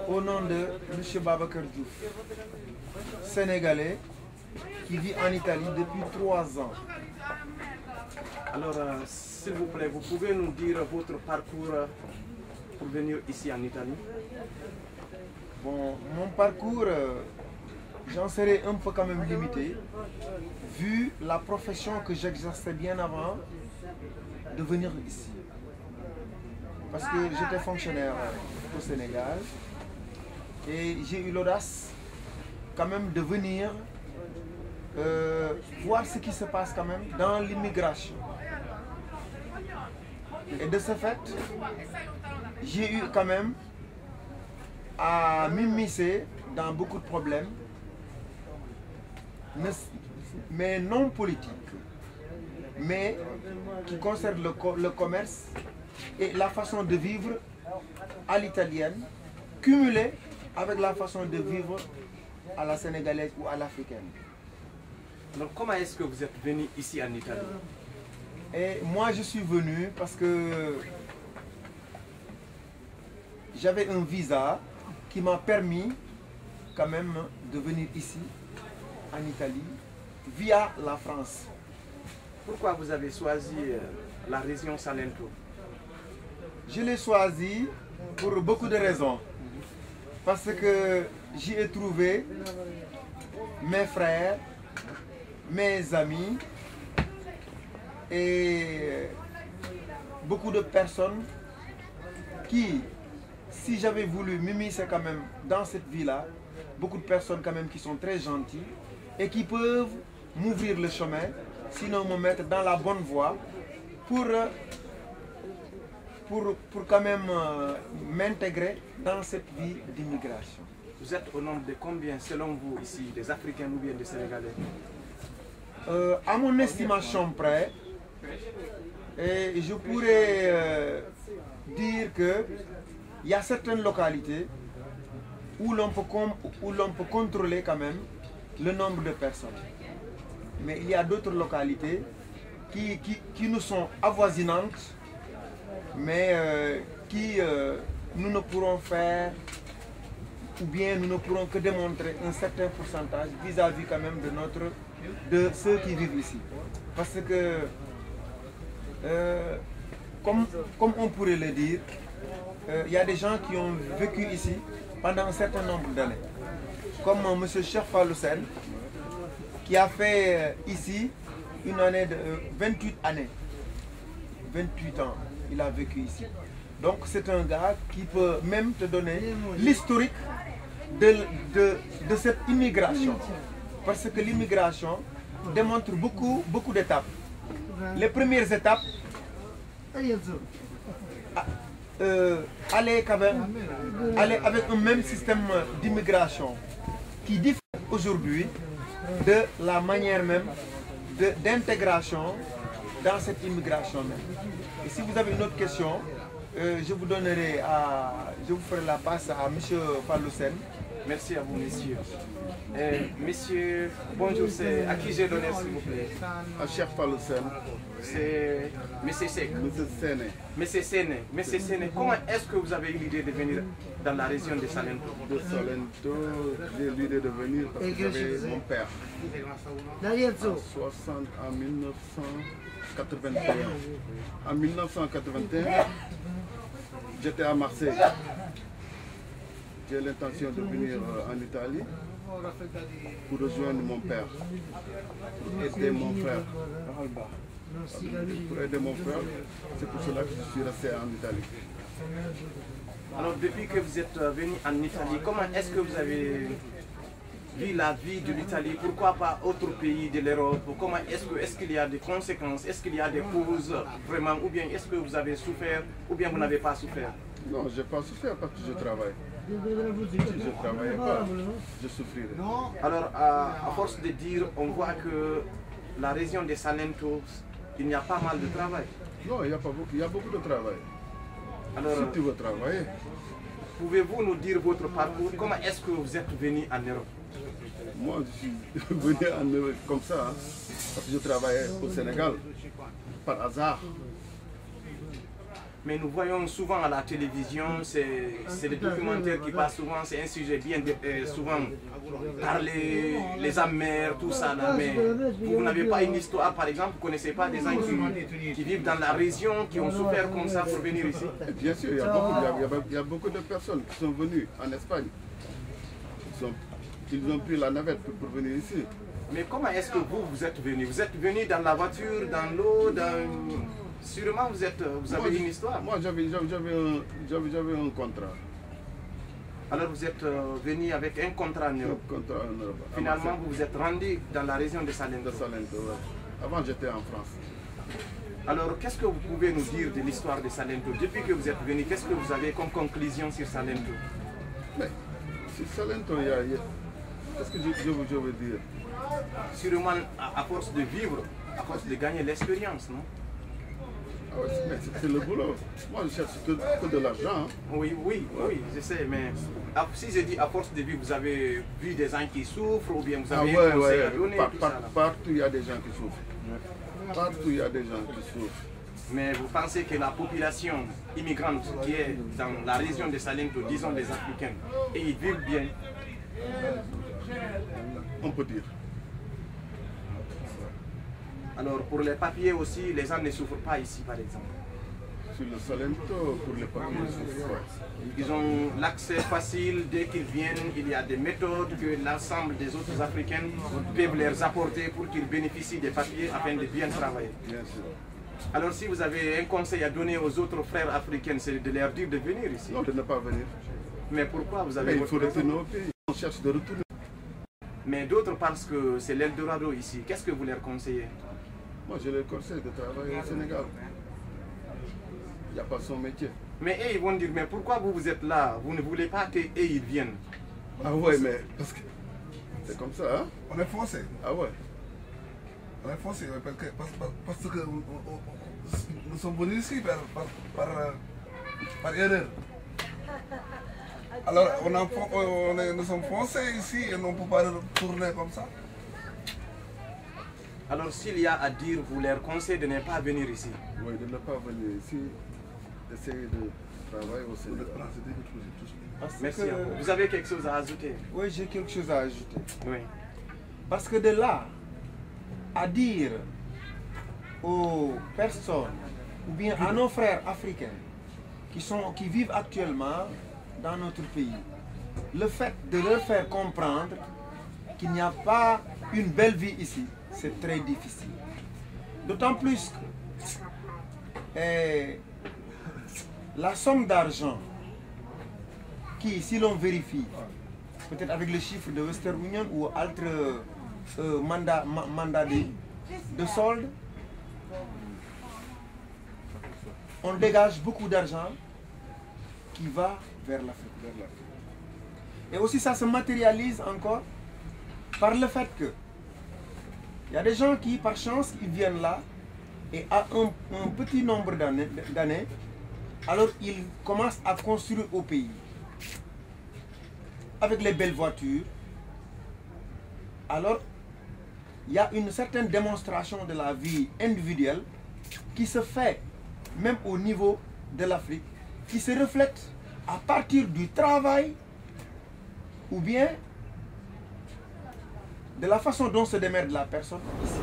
au nom de M. Babacar Diouf, sénégalais, qui vit en Italie depuis 3 ans. Alors, s'il vous plaît, vous pouvez nous dire votre parcours pour venir ici en Italie? Bon, mon parcours, j'en serais un peu quand même limité, vu la profession que j'exerçais bien avant de venir ici. Parce que j'étais fonctionnaire au Sénégal et j'ai eu l'audace quand même de venir voir ce qui se passe quand même dans l'immigration. Et de ce fait, j'ai eu quand même à m'immiscer dans beaucoup de problèmes, mais non politiques, mais qui concernent le commerce et la façon de vivre à l'italienne, cumulée avec la façon de vivre à la sénégalaise ou à l'africaine. Alors, comment est-ce que vous êtes venu ici en Italie? Et moi, je suis venu parce que j'avais un visa qui m'a permis quand même de venir ici, en Italie, via la France. Pourquoi vous avez choisi la région Salento? Je l'ai choisi pour beaucoup de raisons. Parce que j'y ai trouvé mes frères, mes amis et beaucoup de personnes qui, si j'avais voulu m'immiscer quand même dans cette vie-là, beaucoup de personnes quand même qui sont très gentilles et qui peuvent m'ouvrir le chemin, sinon me mettre dans la bonne voie pour quand même m'intégrer dans cette vie d'immigration. Vous êtes au nombre de combien selon vous ici, des Africains ou bien des Sénégalais? À mon estimation près, et je pourrais dire qu'il y a certaines localités où l'on peut contrôler quand même le nombre de personnes. Mais il y a d'autres localités qui nous sont avoisinantes, mais nous ne pourrons faire, ou bien nous ne pourrons que démontrer un certain pourcentage vis-à-vis quand même de ceux qui vivent ici. Parce que, comme on pourrait le dire, il y a des gens qui ont vécu ici pendant un certain nombre d'années. Comme M. Cheikh Fallou Sène, qui a fait ici une année de 28 années. 28 ans, il a vécu ici. Donc c'est un gars qui peut même te donner l'historique de cette immigration. Parce que l'immigration démontre beaucoup d'étapes. Les premières étapes, aller avec un même système d'immigration qui diffère aujourd'hui de la manière même d'intégration dans cette immigration même. Et si vous avez une autre question, je vous ferai la passe à M. Fallou Sène. Merci à vous, messieurs. Messieurs, bonjour, c'est à qui j'ai donné, s'il vous plaît? À Cheikh Fallou Sène. C'est M. Sek. M. Sene, comment est-ce que vous avez eu l'idée de venir dans la région de Salento? De Salento, j'ai eu l'idée de venir parce que j'avais mon père. En 1981. En 1981, j'étais à Marseille. J'ai l'intention de venir en Italie pour rejoindre mon père, pour aider mon frère. Pour aider mon frère, c'est pour cela que je suis resté en Italie. Alors, depuis que vous êtes venu en Italie, comment est-ce que vous avez vu la vie de l'Italie? Pourquoi pas autre pays de l'Europe? Comment est-ce qu'il y a des conséquences? Est-ce qu'il y a des causes vraiment? Ou bien est-ce que vous avez souffert? Ou bien vous n'avez pas souffert? Non, je n'ai pas souffert parce que je travaille. Si je ne travaillais pas, je souffrirais. Alors, à force de dire, on voit que la région de Salento, il y a pas mal de travail. Non, il y a beaucoup de travail. Alors, si tu veux travailler. Pouvez-vous nous dire votre parcours? Comment est-ce que vous êtes venu en Europe? Moi, je suis venu en Europe comme ça, hein, parce que je travaillais au Sénégal, par hasard. Mais nous voyons souvent à la télévision, c'est des documentaires qui passent souvent, c'est un sujet bien souvent parler, les amers, tout ça là. Mais vous n'avez pas une histoire, par exemple, vous ne connaissez pas des gens qui vivent dans la région, qui ont souffert comme ça pour venir ici? Bien sûr, il y a beaucoup de personnes qui sont venues en Espagne. Ils ont pris la navette pour venir ici. Mais comment est-ce que vous êtes venu? Vous êtes venu dans la voiture, dans l'eau, Sûrement vous avez une histoire. Moi j'avais un contrat. Alors vous êtes venu avec un contrat en Europe. Finalement vous vous êtes rendu dans la région de Salento. Ouais. Avant j'étais en France. Alors qu'est-ce que vous pouvez nous dire de l'histoire de Salento? Depuis que vous êtes venu, qu'est-ce que vous avez comme conclusion sur Salento? Mais sur Salento, qu'est-ce que je veux dire? Sûrement à force de vivre, à force de gagner l'expérience, non? Ah ouais, c'est le boulot. Moi je cherche que de l'argent. Hein. Oui, je sais, mais si je dis à force de vivre, vous avez vu des gens qui souffrent ou bien vous avez un conseil à donner? Partout il y a des gens qui souffrent. Partout il y a des gens qui souffrent. Mais vous pensez que la population immigrante qui est dans la région de Salento, disons les Africains, et ils vivent bien? On peut dire. Alors pour les papiers aussi, les gens ne souffrent pas ici par exemple? Sur le Salento, pour les papiers, ils souffrent. Ils ont l'accès facile, dès qu'ils viennent, il y a des méthodes que l'ensemble des autres Africains peuvent leur apporter pour qu'ils bénéficient des papiers afin de bien travailler. Bien sûr. Alors si vous avez un conseil à donner aux autres frères africains, c'est de leur dire de venir ici? Non, de ne pas venir. Mais pourquoi vous avez... Mais il faut retourner au pays. On cherche de retourner. Mais d'autres pensent que c'est l'Eldorado ici. Qu'est-ce que vous leur conseillez? Moi, je leur conseille de travailler au Sénégal. Il n'y a pas son métier. Mais eux, ils vont dire, mais pourquoi vous êtes là? Vous ne voulez pas qu'eux, ils viennent? Ah ouais, mais parce que c'est comme ça, hein? On est français. Ah ouais. On est français, parce que nous sommes venus ici par erreur. Alors, nous sommes français ici et on ne peut pas retourner comme ça. Alors s'il y a à dire, vous leur conseillez de ne pas venir ici? Oui, de ne pas venir ici, d'essayer de travailler au Sénégal. Merci. Vous avez quelque chose à ajouter? Oui, j'ai quelque chose à ajouter. Oui. Parce que de là, à dire aux personnes, ou bien à nos frères africains qui vivent actuellement dans notre pays, le fait de leur faire comprendre qu'il n'y a pas une belle vie ici, c'est très difficile. D'autant plus que la somme d'argent qui, si l'on vérifie, peut-être avec le chiffre de Western Union ou autre mandat de solde, on dégage beaucoup d'argent qui va vers l'Afrique. Et aussi ça se matérialise encore par le fait que il y a des gens qui, par chance, ils viennent là et à un petit nombre d'années, alors ils commencent à construire au pays. Avec les belles voitures, alors il y a une certaine démonstration de la vie individuelle qui se fait même au niveau de l'Afrique, qui se reflète à partir du travail ou bien de la façon dont se démerde la personne ici.